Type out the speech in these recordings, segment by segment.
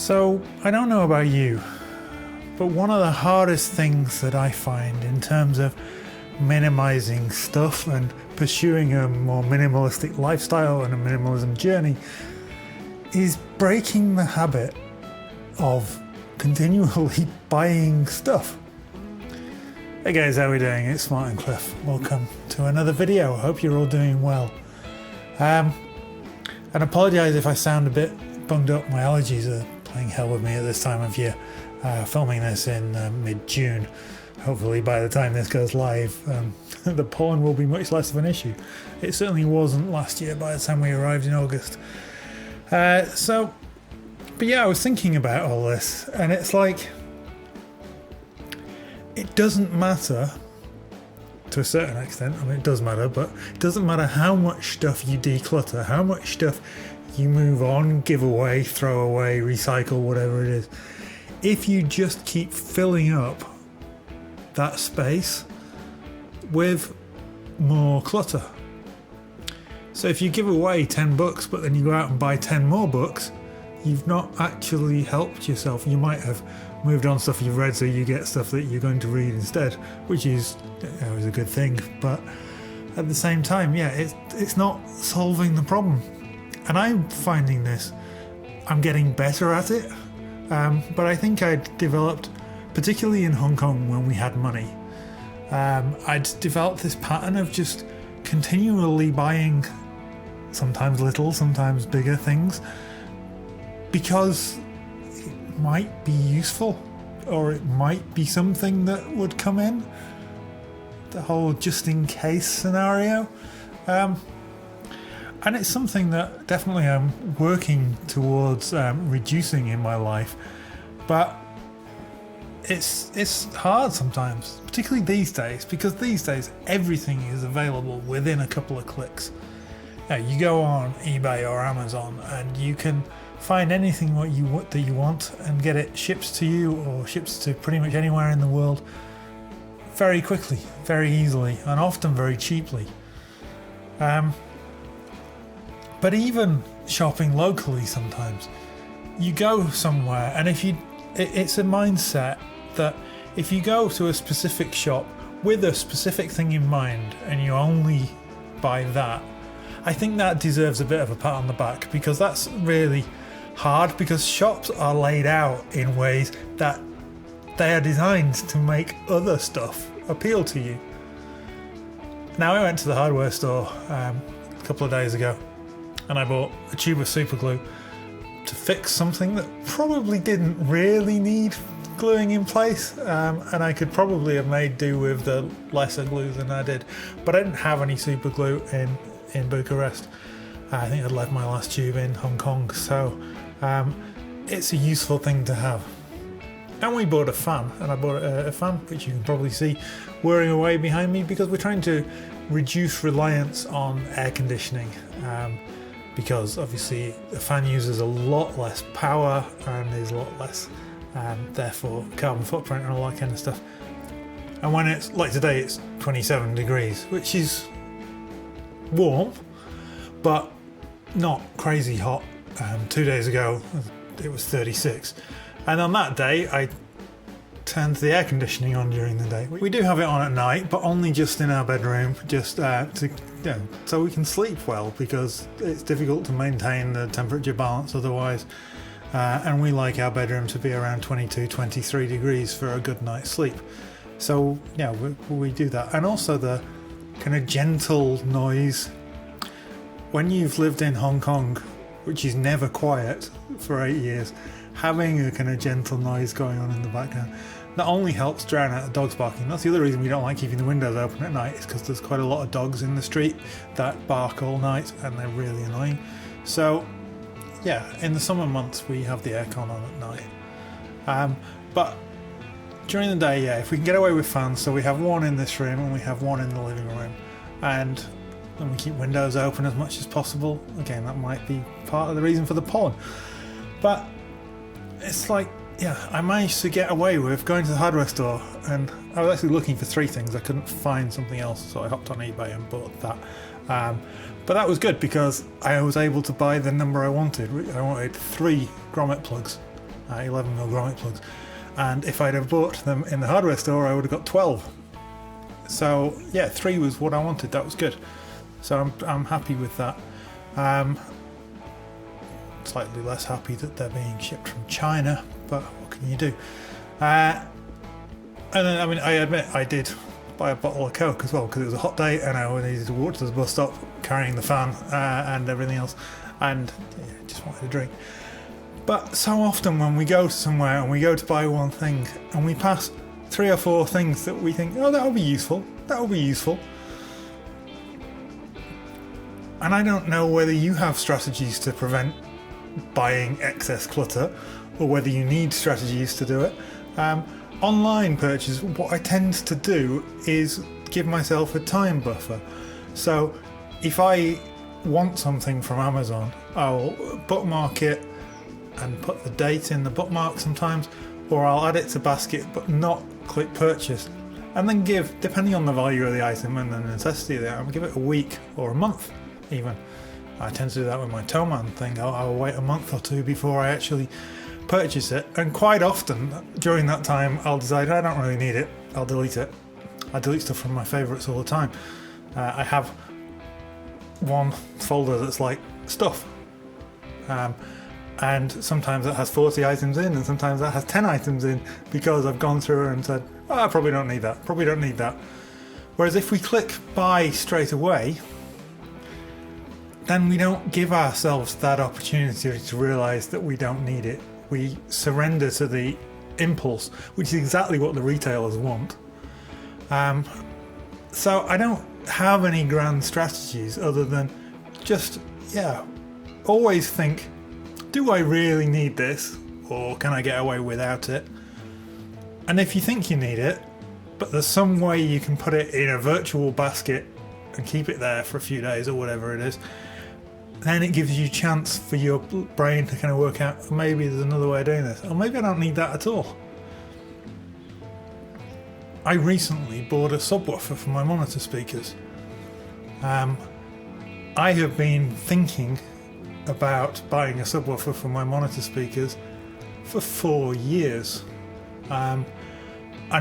So, I don't know about you, but one of the hardest things that I find in terms of minimizing stuff and pursuing a more minimalistic lifestyle and a minimalism journey is breaking the habit of continually buying stuff. Hey guys, how are we doing? It's Smart and Cliffe. Welcome to another video. I hope you're all doing well. And apologise if I sound a bit bunged up. My allergies are playing hell with me at this time of year. Filming this in mid-June. Hopefully by the time this goes live, the pollen will be much less of an issue. It certainly wasn't last year by the time we arrived in August. But yeah, I was thinking about all this, and it's like, it doesn't matter to a certain extent. I mean, it does matter, but it doesn't matter how much stuff you declutter, how much stuff you move on, give away, throw away, recycle, whatever it is. If you just keep filling up that space with more clutter. So if you give away 10 books, but then you go out and buy 10 more books, you've not actually helped yourself. You might have moved on stuff you've read, so you get stuff that you're going to read instead, which is always a good thing. But at the same time, yeah, it's not solving the problem. And I'm finding this, I'm getting better at it. But I think I'd developed, particularly in Hong Kong when we had money, I'd developed this pattern of just continually buying sometimes little, sometimes bigger things, because it might be useful, or it might be something that would come in. The whole just in case scenario. And it's something that definitely I'm working towards reducing in my life, but it's hard sometimes, particularly these days, because these days everything is available within a couple of clicks. You go on eBay or Amazon and you can find anything that you want and get it shipped to you or shipped to pretty much anywhere in the world very quickly, very easily, and often very cheaply. But even shopping locally, sometimes you go somewhere, and it's a mindset that if you go to a specific shop with a specific thing in mind and you only buy that, I think that deserves a bit of a pat on the back, because that's really hard, because shops are laid out in ways that they are designed to make other stuff appeal to you. Now, I went to the hardware store a couple of days ago, and I bought a tube of super glue to fix something that probably didn't really need gluing in place, and I could probably have made do with the lesser glue than I did, but I didn't have any super glue in Bucharest. I think I'd left my last tube in Hong Kong, so it's a useful thing to have. And we bought a fan, and I bought a fan which you can probably see whirring away behind me, because we're trying to reduce reliance on air conditioning. Because obviously a fan uses a lot less power and is a lot less, therefore, carbon footprint and all that kind of stuff. And when it's like today, it's 27 degrees, which is warm, but not crazy hot. 2 days ago, it was 36. And on that day, I turned the air conditioning on during the day. We do have it on at night, but only just in our bedroom, just so we can sleep well, because it's difficult to maintain the temperature balance otherwise. And we like our bedroom to be around 22, 23 degrees for a good night's sleep. So yeah, we do that. And also the kind of gentle noise. When you've lived in Hong Kong, which is never quiet for 8 years, having a kind of gentle noise going on in the background not only helps drown out the dogs barking. That's the other reason we don't like keeping the windows open at night, is because there's quite a lot of dogs in the street that bark all night, and they're really annoying. So yeah, in the summer months we have the aircon on at night. But during the day, yeah, if we can get away with fans, so we have one in this room and we have one in the living room, and then we keep windows open as much as possible. Again, that might be part of the reason for the pollen. But it's like, yeah, I managed to get away with going to the hardware store, and I was actually looking for 3 things. I couldn't find something else, so I hopped on eBay and bought that. But that was good, because I was able to buy the number I wanted. I wanted 3 grommet plugs, 11mm grommet plugs. And if I'd have bought them in the hardware store, I would have got 12. So yeah, 3 was what I wanted. That was good. So I'm happy with that. Slightly less happy that they're being shipped from China, but what can you do? And then, I mean, I admit I did buy a bottle of Coke as well because it was a hot day and I needed to walk to the bus stop carrying the fan and everything else, and just wanted a drink. But so often when we go somewhere and we go to buy one thing and we pass 3 or 4 things that we think, oh, that'll be useful, and I don't know whether you have strategies to prevent buying excess clutter or whether you need strategies to do it. Online purchase, what I tend to do is give myself a time buffer. So if I want something from Amazon, I'll bookmark it and put the date in the bookmark sometimes, or I'll add it to basket but not click purchase, and then give, depending on the value of the item and the necessity of the item, give it a week or a month even. I tend to do that with my Toman thing. I'll wait a month or 2 before I actually purchase it, and quite often during that time I'll decide I don't really need it, I'll delete it. I delete stuff from my favourites all the time. I have one folder that's like stuff, and sometimes it has 40 items in and sometimes that has 10 items in because I've gone through and said, oh, I probably don't need that. Whereas if we click buy straight away, then we don't give ourselves that opportunity to realise that we don't need it. We surrender to the impulse, which is exactly what the retailers want. So I don't have any grand strategies other than just, always think, do I really need this, or can I get away without it? And if you think you need it, but there's some way you can put it in a virtual basket and keep it there for a few days or whatever it is, then it gives you a chance for your brain to kind of work out, maybe there's another way of doing this, or maybe I don't need that at all. I recently bought a subwoofer for my monitor speakers. I have been thinking about buying a subwoofer for my monitor speakers for 4 years. And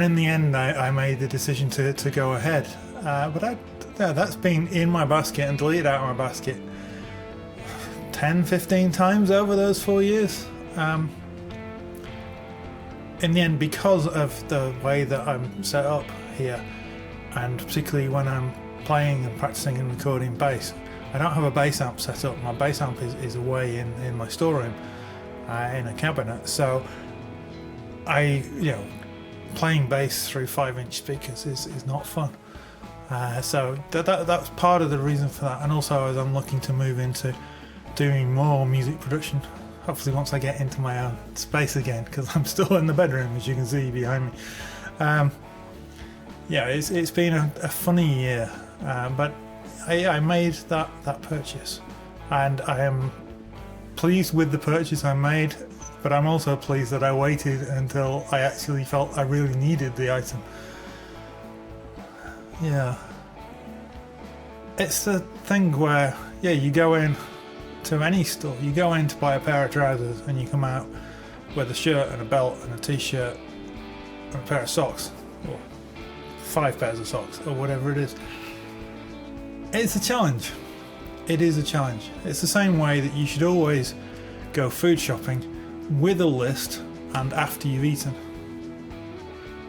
in the end I made the decision to go ahead. But that's been in my basket and deleted out of my basket 10-15 times over those 4 years. In the end, because of the way that I'm set up here, and particularly when I'm playing and practicing and recording bass, I don't have a bass amp set up. My bass amp is away in my storeroom in a cabinet, so playing bass through 5-inch speakers is not fun. So that's part of the reason for that, and also as I'm looking to move into doing more music production, hopefully once I get into my own space again, because I'm still in the bedroom, as you can see behind me. It's been a funny year, but I made that purchase, and I am pleased with the purchase I made, but I'm also pleased that I waited until I actually felt I really needed the item. It's the thing where you go in to any store, you go in to buy a pair of trousers and you come out with a shirt and a belt and a t-shirt and a pair of socks, or 5 pairs of socks, or whatever it is. It's a challenge. It is a challenge. It's the same way that you should always go food shopping with a list and after you've eaten,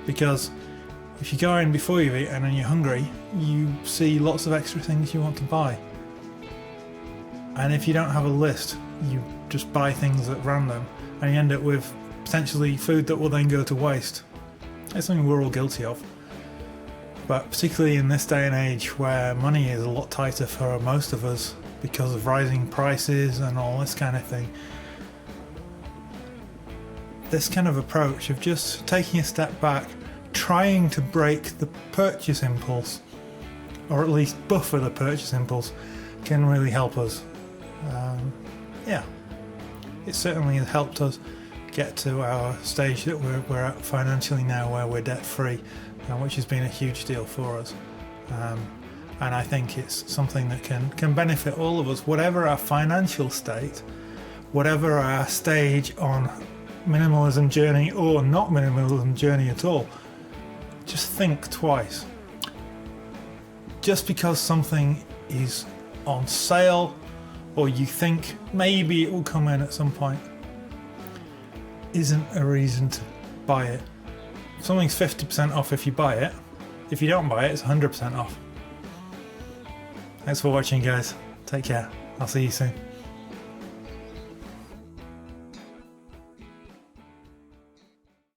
because if you go in before you've eaten and you're hungry, you see lots of extra things you want to buy. And if you don't have a list, you just buy things at random and you end up with potentially food that will then go to waste. It's something we're all guilty of. But particularly in this day and age where money is a lot tighter for most of us because of rising prices and all this kind of thing, this kind of approach of just taking a step back, trying to break the purchase impulse, or at least buffer the purchase impulse, can really help us. It certainly has helped us get to our stage that we're at financially now, where we're debt free, which has been a huge deal for us. And I think it's something that can benefit all of us, whatever our financial state, whatever our stage on minimalism journey or not minimalism journey at all, just think twice. Just because something is on sale or you think maybe it will come in at some point isn't a reason to buy it. Something's 50% off if you buy it. If you don't buy it, it's 100% off. Thanks for watching, guys. Take care. I'll see you soon.